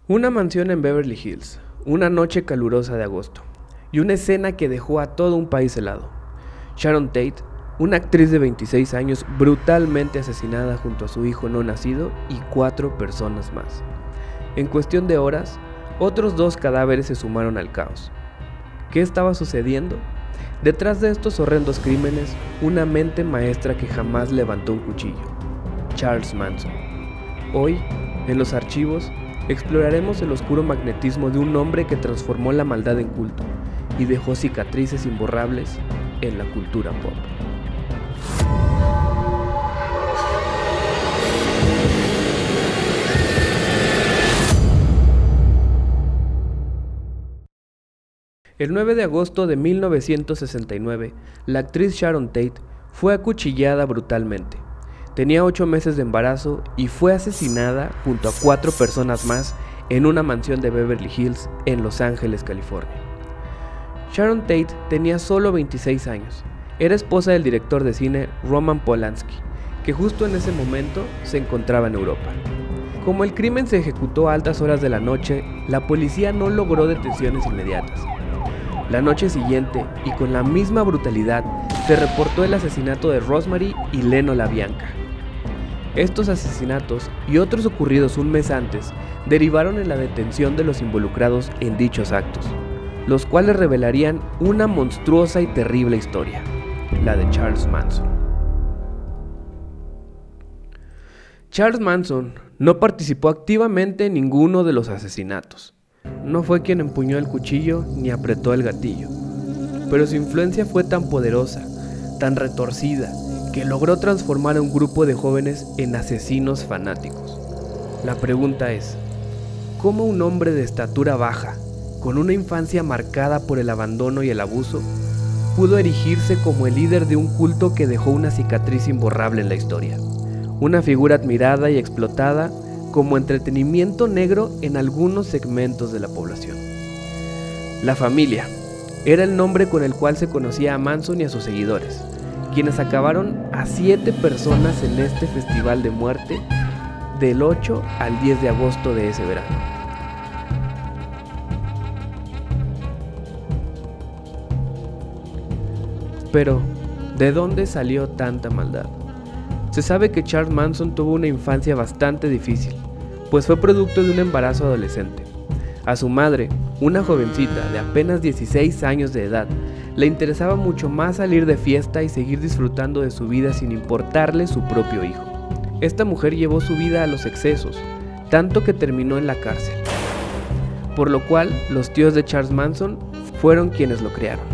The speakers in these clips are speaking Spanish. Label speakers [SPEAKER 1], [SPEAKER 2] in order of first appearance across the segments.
[SPEAKER 1] Una mansión en Beverly Hills, una noche calurosa de agosto, y una escena que dejó a todo un país helado. Sharon Tate, una actriz de 26 años brutalmente asesinada junto a su hijo no nacido y 4 personas más. En cuestión de horas, otros 2 cadáveres se sumaron al caos. ¿Qué estaba sucediendo? Detrás de estos horrendos crímenes, una mente maestra que jamás levantó un cuchillo: Charles Manson. Hoy, en los archivos, exploraremos el oscuro magnetismo de un hombre que transformó la maldad en culto y dejó cicatrices imborrables en la cultura pop. El 9 de agosto de 1969, la actriz Sharon Tate fue acuchillada brutalmente. Tenía 8 meses de embarazo y fue asesinada junto a 4 personas más en una mansión de Beverly Hills en Los Ángeles, California. Sharon Tate tenía solo 26 años. Era esposa del director de cine Roman Polanski, que justo en ese momento se encontraba en Europa. Como el crimen se ejecutó a altas horas de la noche, la policía no logró detenciones inmediatas. La noche siguiente, y con la misma brutalidad, se reportó el asesinato de Rosemary y Leno LaBianca. Estos asesinatos y otros ocurridos un mes antes derivaron en la detención de los involucrados en dichos actos, los cuales revelarían una monstruosa y terrible historia, la de Charles Manson. Charles Manson no participó activamente en ninguno de los asesinatos. No fue quien empuñó el cuchillo ni apretó el gatillo, pero su influencia fue tan poderosa, tan retorcida, que logró transformar a un grupo de jóvenes en asesinos fanáticos. La pregunta es, ¿cómo un hombre de estatura baja, con una infancia marcada por el abandono y el abuso, pudo erigirse como el líder de un culto que dejó una cicatriz imborrable en la historia? Una figura admirada y explotada como entretenimiento negro en algunos segmentos de la población. La familia era el nombre con el cual se conocía a Manson y a sus seguidores, quienes acabaron a 7 personas en este festival de muerte del 8 al 10 de agosto de ese verano. Pero, ¿de dónde salió tanta maldad? Se sabe que Charles Manson tuvo una infancia bastante difícil, pues fue producto de un embarazo adolescente. A su madre, una jovencita de apenas 16 años de edad, le interesaba mucho más salir de fiesta y seguir disfrutando de su vida sin importarle su propio hijo. Esta mujer llevó su vida a los excesos, tanto que terminó en la cárcel, por lo cual los tíos de Charles Manson fueron quienes lo criaron.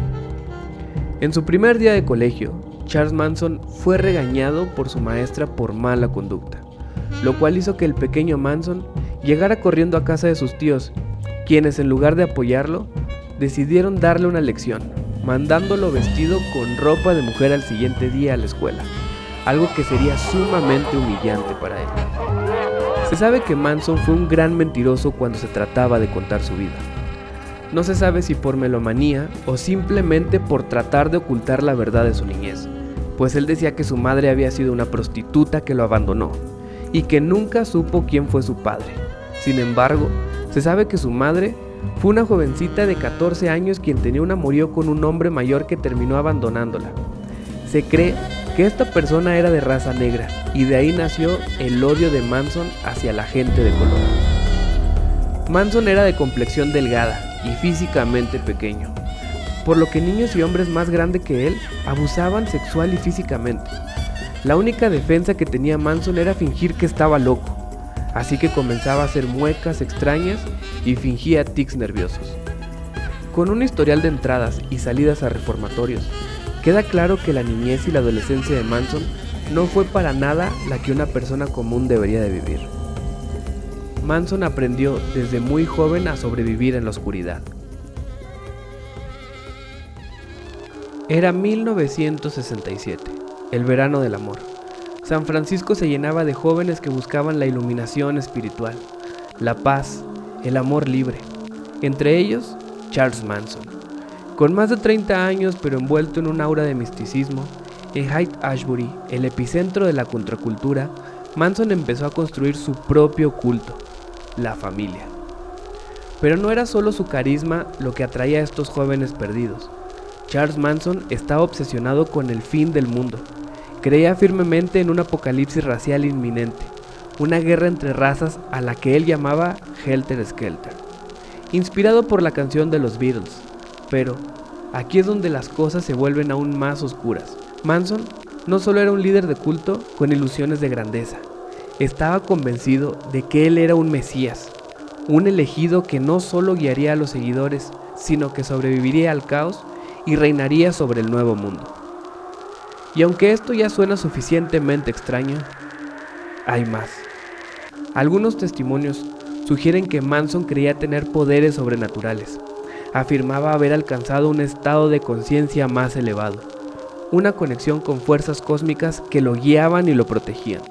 [SPEAKER 1] En su primer día de colegio, Charles Manson fue regañado por su maestra por mala conducta, lo cual hizo que el pequeño Manson llegara corriendo a casa de sus tíos, quienes en lugar de apoyarlo, decidieron darle una lección, mandándolo vestido con ropa de mujer al siguiente día a la escuela, algo que sería sumamente humillante para él. Se sabe que Manson fue un gran mentiroso cuando se trataba de contar su vida. No se sabe si por melomanía o simplemente por tratar de ocultar la verdad de su niñez, pues él decía que su madre había sido una prostituta que lo abandonó y que nunca supo quién fue su padre. Sin embargo, se sabe que su madre fue una jovencita de 14 años quien tenía un amorío con un hombre mayor que terminó abandonándola. Se cree que esta persona era de raza negra y de ahí nació el odio de Manson hacia la gente de color. Manson era de complexión delgada y físicamente pequeño, por lo que niños y hombres más grandes que él abusaban sexual y físicamente. La única defensa que tenía Manson era fingir que estaba loco, así que comenzaba a hacer muecas extrañas y fingía tics nerviosos. Con un historial de entradas y salidas a reformatorios, queda claro que la niñez y la adolescencia de Manson no fue para nada la que una persona común debería de vivir. Manson aprendió desde muy joven a sobrevivir en la oscuridad. Era 1967, el verano del amor. San Francisco se llenaba de jóvenes que buscaban la iluminación espiritual, la paz, el amor libre. Entre ellos, Charles Manson. Con más de 30 años pero envuelto en un aura de misticismo, en Haight-Ashbury, el epicentro de la contracultura, Manson empezó a construir su propio culto, la familia. Pero no era solo su carisma lo que atraía a estos jóvenes perdidos. Charles Manson estaba obsesionado con el fin del mundo. Creía firmemente en un apocalipsis racial inminente, una guerra entre razas a la que él llamaba Helter Skelter, inspirado por la canción de los Beatles. Pero aquí es donde las cosas se vuelven aún más oscuras. Manson no solo era un líder de culto con ilusiones de grandeza, estaba convencido de que él era un mesías, un elegido que no solo guiaría a los seguidores, sino que sobreviviría al caos y reinaría sobre el nuevo mundo. Y aunque esto ya suena suficientemente extraño, hay más. Algunos testimonios sugieren que Manson creía tener poderes sobrenaturales. Afirmaba haber alcanzado un estado de conciencia más elevado, una conexión con fuerzas cósmicas que lo guiaban y lo protegían.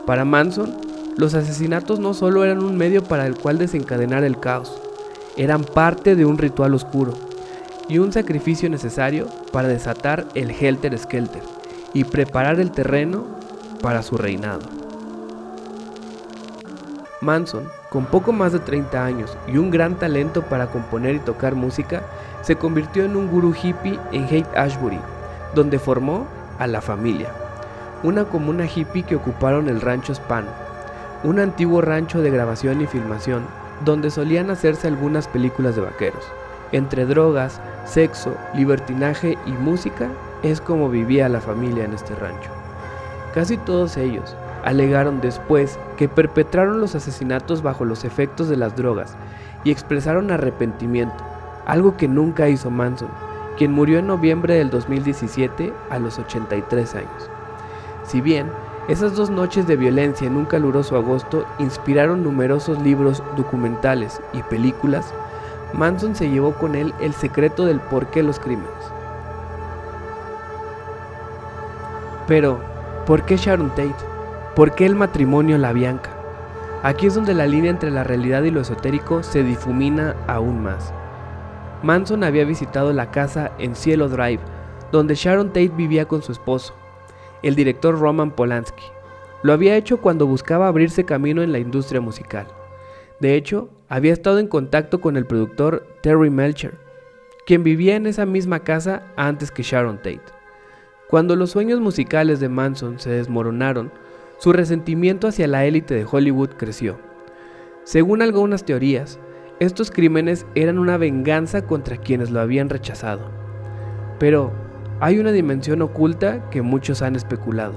[SPEAKER 1] Para Manson, los asesinatos no solo eran un medio para el cual desencadenar el caos, eran parte de un ritual oscuro y un sacrificio necesario para desatar el Helter Skelter y preparar el terreno para su reinado. Manson, con poco más de 30 años y un gran talento para componer y tocar música, se convirtió en un gurú hippie en Haight-Ashbury, donde formó a La Familia, una comuna hippie que ocuparon el rancho Span, un antiguo rancho de grabación y filmación donde solían hacerse algunas películas de vaqueros. Entre drogas, sexo, libertinaje y música es como vivía la familia en este rancho. Casi todos ellos alegaron después que perpetraron los asesinatos bajo los efectos de las drogas y expresaron arrepentimiento, algo que nunca hizo Manson, quien murió en noviembre del 2017 a los 83 años. Si bien esas 2 noches de violencia en un caluroso agosto inspiraron numerosos libros, documentales y películas, Manson se llevó con él el secreto del porqué los crímenes. Pero, ¿por qué Sharon Tate? ¿Por qué el matrimonio LaBianca? Aquí es donde la línea entre la realidad y lo esotérico se difumina aún más. Manson había visitado la casa en Cielo Drive, donde Sharon Tate vivía con su esposo, el director Roman Polanski. Lo había hecho cuando buscaba abrirse camino en la industria musical. De hecho, había estado en contacto con el productor Terry Melcher, quien vivía en esa misma casa antes que Sharon Tate. Cuando los sueños musicales de Manson se desmoronaron, su resentimiento hacia la élite de Hollywood creció. Según algunas teorías, estos crímenes eran una venganza contra quienes lo habían rechazado. Pero hay una dimensión oculta que muchos han especulado.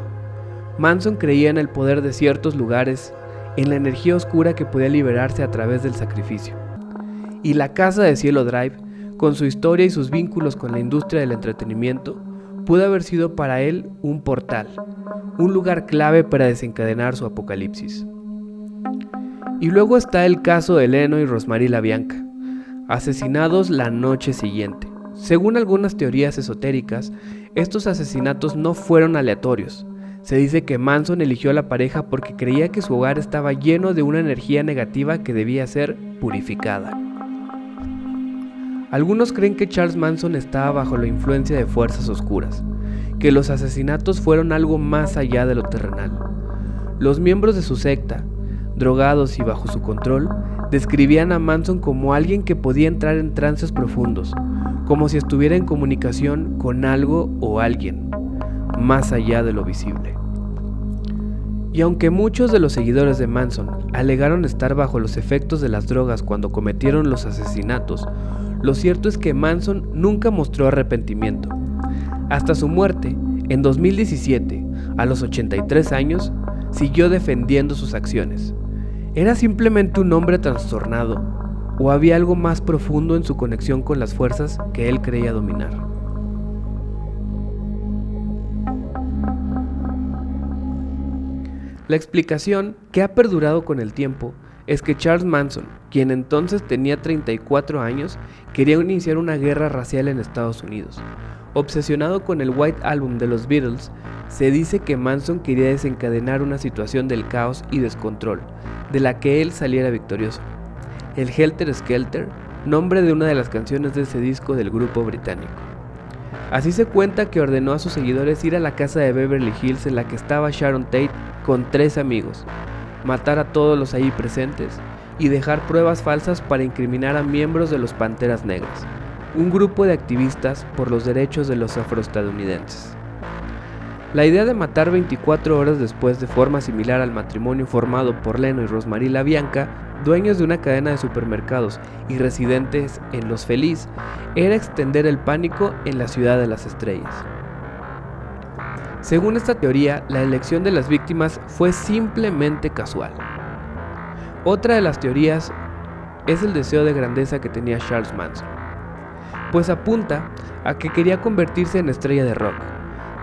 [SPEAKER 1] Manson creía en el poder de ciertos lugares, en la energía oscura que podía liberarse a través del sacrificio. Y la casa de Cielo Drive, con su historia y sus vínculos con la industria del entretenimiento, pudo haber sido para él un portal, un lugar clave para desencadenar su apocalipsis. Y luego está el caso de Leno y Rosemary LaBianca, asesinados la noche siguiente. Según algunas teorías esotéricas, estos asesinatos no fueron aleatorios. Se dice que Manson eligió a la pareja porque creía que su hogar estaba lleno de una energía negativa que debía ser purificada. Algunos creen que Charles Manson estaba bajo la influencia de fuerzas oscuras, que los asesinatos fueron algo más allá de lo terrenal. Los miembros de su secta, drogados y bajo su control, describían a Manson como alguien que podía entrar en trances profundos, como si estuviera en comunicación con algo o alguien, más allá de lo visible. Y aunque muchos de los seguidores de Manson alegaron estar bajo los efectos de las drogas cuando cometieron los asesinatos, lo cierto es que Manson nunca mostró arrepentimiento. Hasta su muerte, en 2017, a los 83 años, siguió defendiendo sus acciones. ¿Era simplemente un hombre trastornado, o había algo más profundo en su conexión con las fuerzas que él creía dominar? La explicación que ha perdurado con el tiempo es que Charles Manson, quien entonces tenía 34 años, quería iniciar una guerra racial en Estados Unidos. Obsesionado con el White Album de los Beatles, se dice que Manson quería desencadenar una situación del caos y descontrol, de la que él saliera victorioso. El Helter Skelter, nombre de una de las canciones de ese disco del grupo británico. Así se cuenta que ordenó a sus seguidores ir a la casa de Beverly Hills en la que estaba Sharon Tate con 3 amigos, matar a todos los ahí presentes y dejar pruebas falsas para incriminar a miembros de los Panteras Negras, un grupo de activistas por los derechos de los afroestadounidenses. La idea de matar 24 horas después, de forma similar al matrimonio formado por Leno y Rosemary LaBianca, dueños de una cadena de supermercados y residentes en Los Feliz, era extender el pánico en la ciudad de las estrellas. Según esta teoría, la elección de las víctimas fue simplemente casual. Otra de las teorías es el deseo de grandeza que tenía Charles Manson, pues apunta a que quería convertirse en estrella de rock.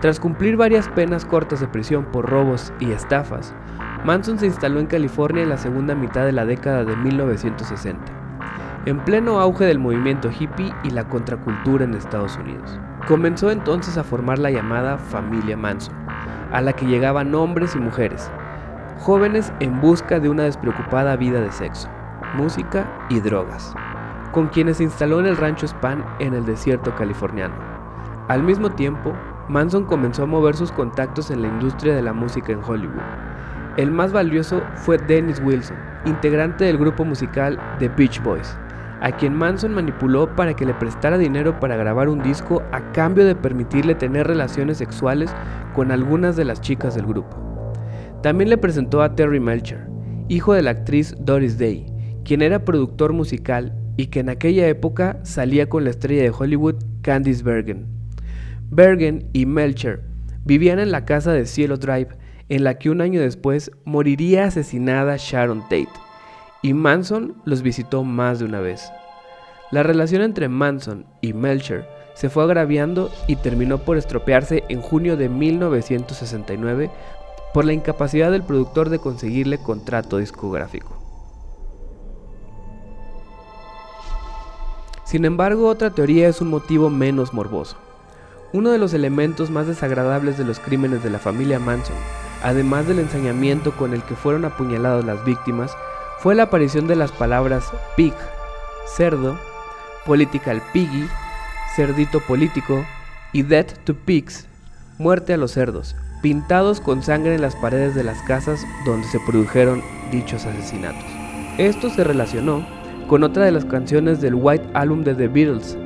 [SPEAKER 1] Tras cumplir varias penas cortas de prisión por robos y estafas, Manson se instaló en California en la segunda mitad de la década de 1960, en pleno auge del movimiento hippie y la contracultura en Estados Unidos. Comenzó entonces a formar la llamada familia Manson, a la que llegaban hombres y mujeres, jóvenes en busca de una despreocupada vida de sexo, música y drogas, con quienes se instaló en el rancho Spahn en el desierto californiano. Al mismo tiempo, Manson comenzó a mover sus contactos en la industria de la música en Hollywood. El más valioso fue Dennis Wilson, integrante del grupo musical The Beach Boys, a quien Manson manipuló para que le prestara dinero para grabar un disco a cambio de permitirle tener relaciones sexuales con algunas de las chicas del grupo. También le presentó a Terry Melcher, hijo de la actriz Doris Day, quien era productor musical y que en aquella época salía con la estrella de Hollywood Candice Bergen. Bergen y Melcher vivían en la casa de Cielo Drive, en la que un año después moriría asesinada Sharon Tate, y Manson los visitó más de una vez. La relación entre Manson y Melcher se fue agraviando y terminó por estropearse en junio de 1969 por la incapacidad del productor de conseguirle contrato discográfico. Sin embargo, otra teoría es un motivo menos morboso. Uno de los elementos más desagradables de los crímenes de la familia Manson, además del ensañamiento con el que fueron apuñaladas las víctimas, fue la aparición de las palabras pig, cerdo, political piggy, cerdito político, y death to pigs, muerte a los cerdos, pintados con sangre en las paredes de las casas donde se produjeron dichos asesinatos. Esto se relacionó con otra de las canciones del White Album de The Beatles,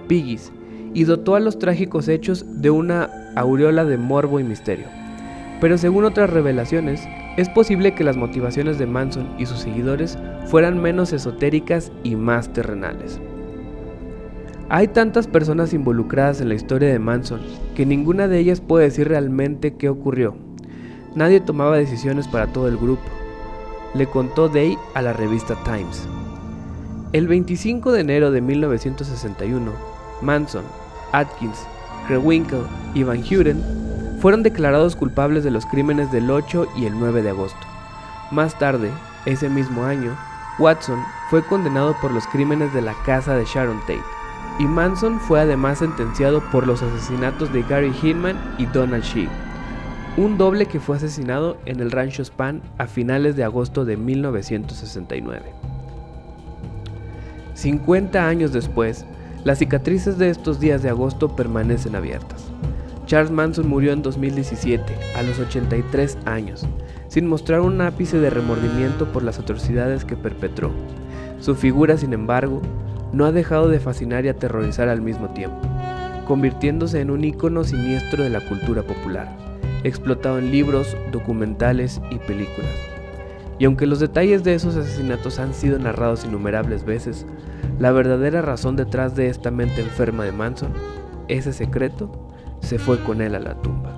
[SPEAKER 1] Piggies, y dotó a los trágicos hechos de una aureola de morbo y misterio. Pero según otras revelaciones, es posible que las motivaciones de Manson y sus seguidores fueran menos esotéricas y más terrenales. Hay tantas personas involucradas en la historia de Manson que ninguna de ellas puede decir realmente qué ocurrió. Nadie tomaba decisiones para todo el grupo, le contó Day a la revista Times. El 25 de enero de 1961, Manson, Atkins, Krenwinkel y Van Buren fueron declarados culpables de los crímenes del 8 y el 9 de agosto. Más tarde, ese mismo año, Watson fue condenado por los crímenes de la casa de Sharon Tate, y Manson fue además sentenciado por los asesinatos de Gary Hinman y Donald Shea, un doble que fue asesinado en el rancho Spahn a finales de agosto de 1969. 50 años después, las cicatrices de estos días de agosto permanecen abiertas. Charles Manson murió en 2017, a los 83 años, sin mostrar un ápice de remordimiento por las atrocidades que perpetró. Su figura, sin embargo, no ha dejado de fascinar y aterrorizar al mismo tiempo, convirtiéndose en un ícono siniestro de la cultura popular, explotado en libros, documentales y películas. Y aunque los detalles de esos asesinatos han sido narrados innumerables veces, la verdadera razón detrás de esta mente enferma de Manson, ese secreto, se fue con él a la tumba.